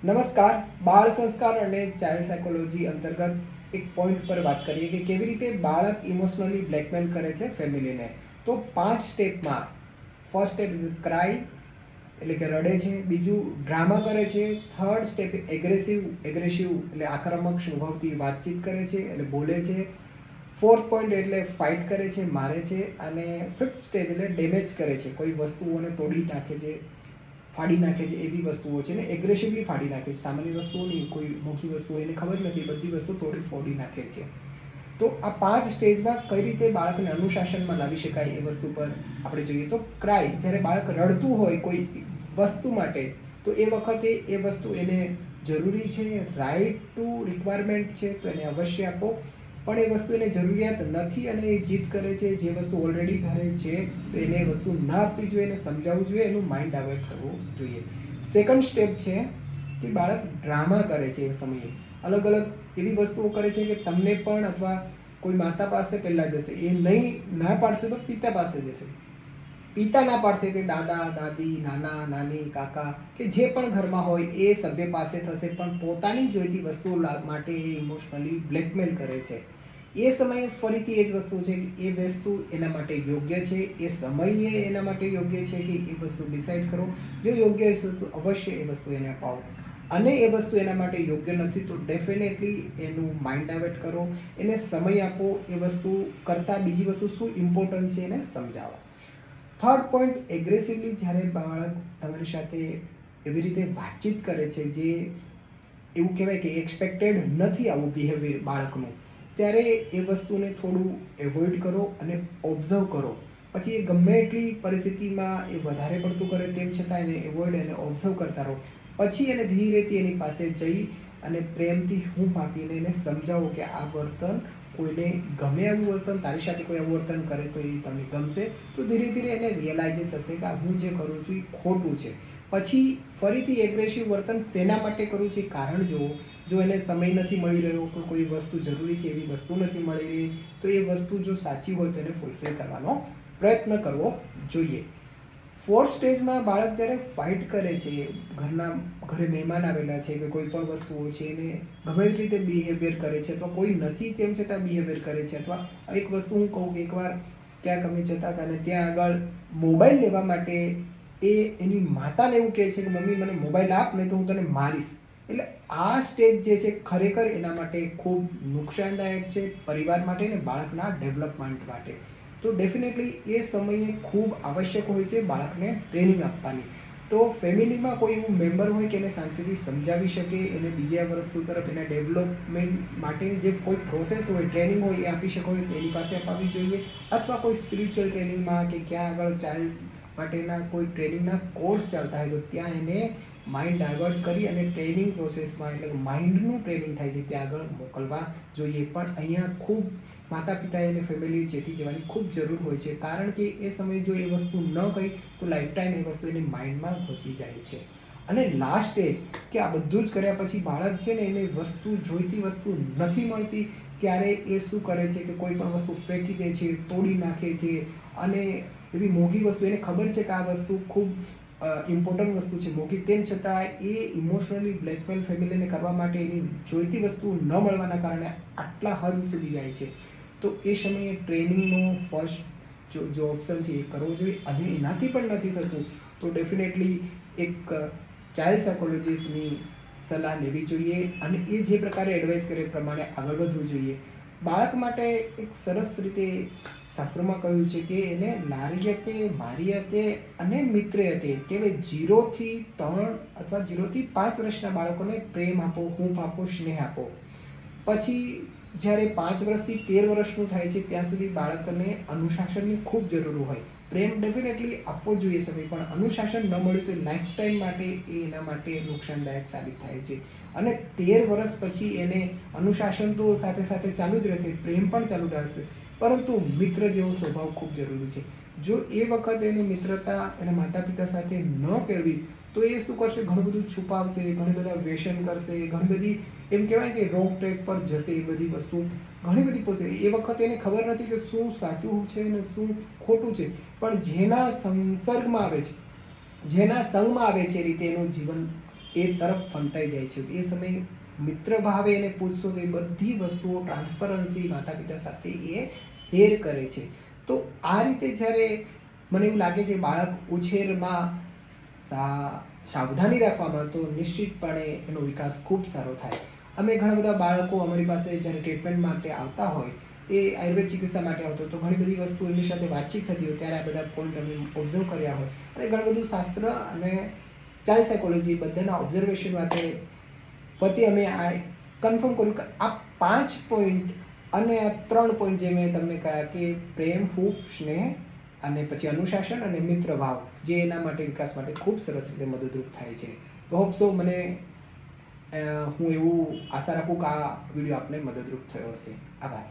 નમસ્કાર. બાળ સંસ્કાર અને ચાઇલ્ડ સાયકોલોજી અંતર્ગત એક પોઈન્ટ પર વાત કરીએ કે કેવી રીતે બાળક ઇમોશનલી બ્લેકમેલ કરે છે ફેમિલીને. તો 5 સ્ટેપમાં ફર્સ્ટ સ્ટેપ ઇઝ ક્રાય, એટલે કે રડે છે. બીજું ડ્રામા કરે છે. થર્ડ સ્ટેપ એગ્રેસિવ એટલે આક્રમક સ્વભાવથી વાતચીત કરે છે, એટલે બોલે છે. ફોર્થ પોઈન્ટ એટલે ફાઇટ કરે છે, મારે છે. અને ફિફ્થ સ્ટેજ એટલે ડેમેજ કરે છે, કોઈ વસ્તુઓને તોડી નાખે છે, ફાડી નાખે છે, એવી વસ્તુઓ છે ને એગ્રેસિવલી ફાડી નાખે છે. સામાન્ય વસ્તુઓ નહીં, કોઈ મોટી વસ્તુઓ એને ખબર નથી, બધી વસ્તુ તોડી ફોડી નાખે છે. તો આ 5 સ્ટેજમાં કઈ રીતે બાળકને અનુશાસનમાં લાવી શકાય એ વસ્તુ પર આપણે જોઈએ. તો ક્રાય, જ્યારે બાળક રડતું હોય કોઈ વસ્તુ માટે, તો એ વખતે એ વસ્તુ એને જરૂરી છે, રાઇટ ટુ રિક્વાયરમેન્ટ છે, તો એને અવશ્ય આપો. પણ એ વસ્તુ એને જરૂરિયાત નથી અને એ જીદ કરે છે, જે વસ્તુ ઓલરેડી ઘરે છે, તો એને એ વસ્તુ ના આપવી જોઈએ, એને સમજાવવું જોઈએ, એનું માઇન્ડ ડાયવર્ટ કરવું જોઈએ. સેકન્ડ સ્ટેપ છે કે બાળક ડ્રામા કરે છે. એ સમયે અલગ અલગ એવી વસ્તુઓ કરે છે કે તમને પણ, અથવા કોઈ માતા પાસે પહેલાં જશે, એ નહીં ના પાડશે તો પિતા પાસે જશે. પિતા ના પાડશે કે દાદા દાદી, નાના નાની, કાકા કે જે પણ ઘરમાં હોય એ સભ્ય પાસે થશે, પણ પોતાની જોઈતી વસ્તુઓ માટે એ ઇમોશનલી બ્લેકમેલ કરે છે. એ સમયે ફરીથી એ જ વસ્તુ છે કે એ વસ્તુ એના માટે યોગ્ય છે, એ સમયે એના માટે યોગ્ય છે કે એ વસ્તુ ડિસાઈડ કરો. જો યોગ્ય હશે તો અવશ્ય એ વસ્તુ એને અપાવો, અને એ વસ્તુ એના માટે યોગ્ય નથી તો ડેફિનેટલી એનું માઇન્ડ ડાયવર્ટ કરો, એને સમય આપો. એ વસ્તુ કરતાં બીજી વસ્તુ શું ઇમ્પોર્ટન્ટ છે એને સમજાવો. થર્ડ પોઈન્ટ, એગ્રેસિવલી જ્યારે બાળક તમારી સાથે એવી રીતે વાતચીત કરે છે, જે એવું કહેવાય કે એક્સપેક્ટેડ નથી આવું બિહેવિયર બાળકનું, ત્યારે એ વસ્તુને થોડું એવોઇડ કરો અને ઓબ્ઝર્વ કરો. પછી એ ગમે એટલી પરિસ્થિતિમાં એ વધારે પડતું કરે, તેમ છતાં એને એવોઇડ અને ઓબ્ઝર્વ કરતા રહો. પછી એને ધીરેથી એની પાસે જઈ અને પ્રેમથી હૂંફ આપીને એને સમજાવો કે આ વર્તન કોઈને ગમે એવું વર્તન, તારી સાથે કોઈ એવું વર્તન કરે તો એ તમને ગમશે. તો ધીરે ધીરે એને રિયલાઇઝ થશે કે હું જે કરું છું એ ખોટું છે. પછી ફરીથી એગ્રેસિવ વર્તન શેના માટે કરું છે કારણ જુઓ. જો એને સમય નથી મળી રહ્યો, કોઈ વસ્તુ જરૂરી છે એવી વસ્તુ નથી મળી રહી, તો એ વસ્તુ જો સાચી હોય તો એને ફૂલફિલ કરવાનો પ્રયત્ન કરવો જોઈએ. ફોર્થ સ્ટેજમાં બાળક જ્યારે ફાઇટ કરે છે, ઘરે મહેમાન આવેલા છે કે કોઈ પણ વસ્તુઓ છે, એને ગમે તે રીતે બિહેવિયર કરે છે, અથવા કોઈ નથી તેમ છતાં બિહેવિયર કરે છે. અથવા એક વસ્તુ હું કહું કે એકવાર ક્યાંક અમે જતા હતા અને ત્યાં આગળ મોબાઈલ લેવા માટે એ એની માતાને એવું કહે છે કે મમ્મી મને મોબાઈલ આપ, નહીં તો હું તને મારીશ. એટલે આ સ્ટેજ જે છે ખરેખર એના માટે ખૂબ નુકસાનદાયક છે, પરિવાર માટે અને બાળકના ડેવલપમેન્ટ માટે. તો ડેફિનેટલી એ સમયે ખૂબ આવશ્યક હોય છે બાળકને ટ્રેનિંગ આપવાની. તો ફેમિલીમાં કોઈ એવું મેમ્બર હોય કે એને શાંતિથી સમજાવી શકે, એને બીજા વસ્તુ તરફ એના ડેવલપમેન્ટ માટેની જે કોઈ પ્રોસેસ હોય, ટ્રેનિંગ હોય એ આપી શકો હોય તો એની પાસે અપાવવી જોઈએ. અથવા કોઈ સ્પિરિચ્યુઅલ ટ્રેનિંગમાં કે ક્યાં આગળ ચાઇલ્ડ માટેના કોઈ ટ્રેનિંગના કોર્સ ચાલતા હોય તો ત્યાં એને માઇન્ડ ડાયવર્ટ કરી અને ટ્રેનિંગ પ્રોસેસમાં, એટલે કે માઇન્ડનું ટ્રેનિંગ થાય છે, ત્યાં આગળ મોકલવા જોઈએ. પણ અહીંયા ખૂબ માતા પિતાએ અને ફેમિલી ચેતી જવાની ખૂબ જરૂર હોય છે, કારણ કે એ સમયે જો એ વસ્તુ ન કહી તો લાઈફ ટાઈમ એ વસ્તુ એની માઇન્ડમાં ઘૂસી જાય છે. અને લાસ્ટ સ્ટેજ કે આ બધું જ કર્યા પછી બાળક છે ને એને વસ્તુ, જોઈતી વસ્તુ નથી મળતી, ત્યારે એ શું કરે છે કે કોઈ પણ વસ્તુ ફેંકી દે છે, તોડી નાખે છે. અને એવી મોંઘી વસ્તુ, એને ખબર છે કે આ વસ્તુ ખૂબ ઇમ્પોર્ટન્ટ વસ્તુ છે, મોંઘી, તેમ છતાં એ ઇમોશનલી બ્લેકમેલ ફેમિલીને કરવા માટે એની જોઈતી વસ્તુ ન મળવાના કારણે આટલા હદ સુધી જાય છે. તો એ સમયે ટ્રેનિંગનો ફર્સ્ટ જો ઓપ્શન છે એ કરવો જોઈએ. અને એનાથી પણ નથી થતું તો ડેફિનેટલી એક ચાઇલ્ડ સાયકોલોજીસ્ટની સલાહ લેવી જોઈએ, અને એ જે પ્રકારે એડવાઇસ કરે એ પ્રમાણે આગળ વધવું જોઈએ. બાળક માટે એક સરસ રીતે શાસ્ત્રોમાં કહ્યું છે કે એને લાર્યતે, માર્યતે અને મિત્રયતે, કહેવાય 0 થી 3 અથવા 0 થી 5 વર્ષના બાળકોને પ્રેમ આપો, હૂંફ આપો, સ્નેહ આપો. પછી જ્યારે 5 વર્ષથી 13 વર્ષનું થાય છે ત્યાં સુધી બાળકને અનુશાસનની ખૂબ જરૂર હોય. પ્રેમ ડેફિનેટલી આપવો જોઈએ સમય, પણ અનુશાસન ન મળ્યું તો લાઈફ ટાઈમ માટે એ એના માટે નુકસાનદાયક સાબિત થાય છે. અને 13 વર્ષ પછી એને અનુશાસન તો સાથે સાથે ચાલુ જ રહેશે, પ્રેમ પણ ચાલુ રહેશે, પરંતુ મિત્ર જેવો સ્વભાવ ખૂબ જરૂરી છે. જો એ વખતે એની મિત્રતા એના માતા પિતા સાથે ન કેળવી તો એ શું કરશે, ઘણું બધું છુપાવશે, ઘણી બધા વ્યસન કરશે, ઘણી બધી એમ કહેવાય કે રોંગ ટ્રેક પર જશે. એ બધી વસ્તુ ઘણી બધી પોસે, એ વખતે એને ખબર નથી કે શું સાચું છે અને શું ખોટું છે. પણ જેના સંસર્ગમાં આવે છે, જેના સંગમાં આવે છે, એ રીતે એનું જીવન એ તરફ ફંટાઈ જાય છે. એ સમયે મિત્ર ભાવે એને પૂછતો તો એ બધી વસ્તુઓ ટ્રાન્સપરન્સી માતા પિતા સાથે એ શેર કરે છે. તો આ રીતે જ્યારે મને એવું લાગે છે બાળક ઉછેરમાં સાવધાની રાખવામાં તો નિશ્ચિતપણે એનો વિકાસ ખૂબ સારો થાય. અમે ઘણા બધા બાળકો અમારી પાસે જ્યારે ટ્રીટમેન્ટ માટે આવતા હોય, એ આયુર્વેદ ચિકિત્સા માટે આવતો તો ઘણી બધી વસ્તુ એમની સાથે વાતચીત થતી હોય ત્યારે આ બધા પોઈન્ટ અમે ઓબ્ઝર્વ કર્યા હોય અને ઘણું બધું શાસ્ત્ર અને ચાઇલ્ડ સાયકોલોજી બધાના ઓબ્ઝર્વેશન માટે પછી અમે આ કન્ફર્મ કર્યું કે આ 5 પોઈન્ટ અને આ 3 પોઈન્ટ જે મેં તમને કહ્યા કે પ્રેમ, હૂંફ, સ્નેહ અને પછી અનુશાસન અને મિત્ર ભાવ જે એના માટે વિકાસ માટે ખૂબ સરસ રીતે મદદરૂપ થાય છે. તો હોપ સો હું એવું આશા રાખું કે આ વિડીયો આપને મદદરૂપ થયો હશે. આભાર.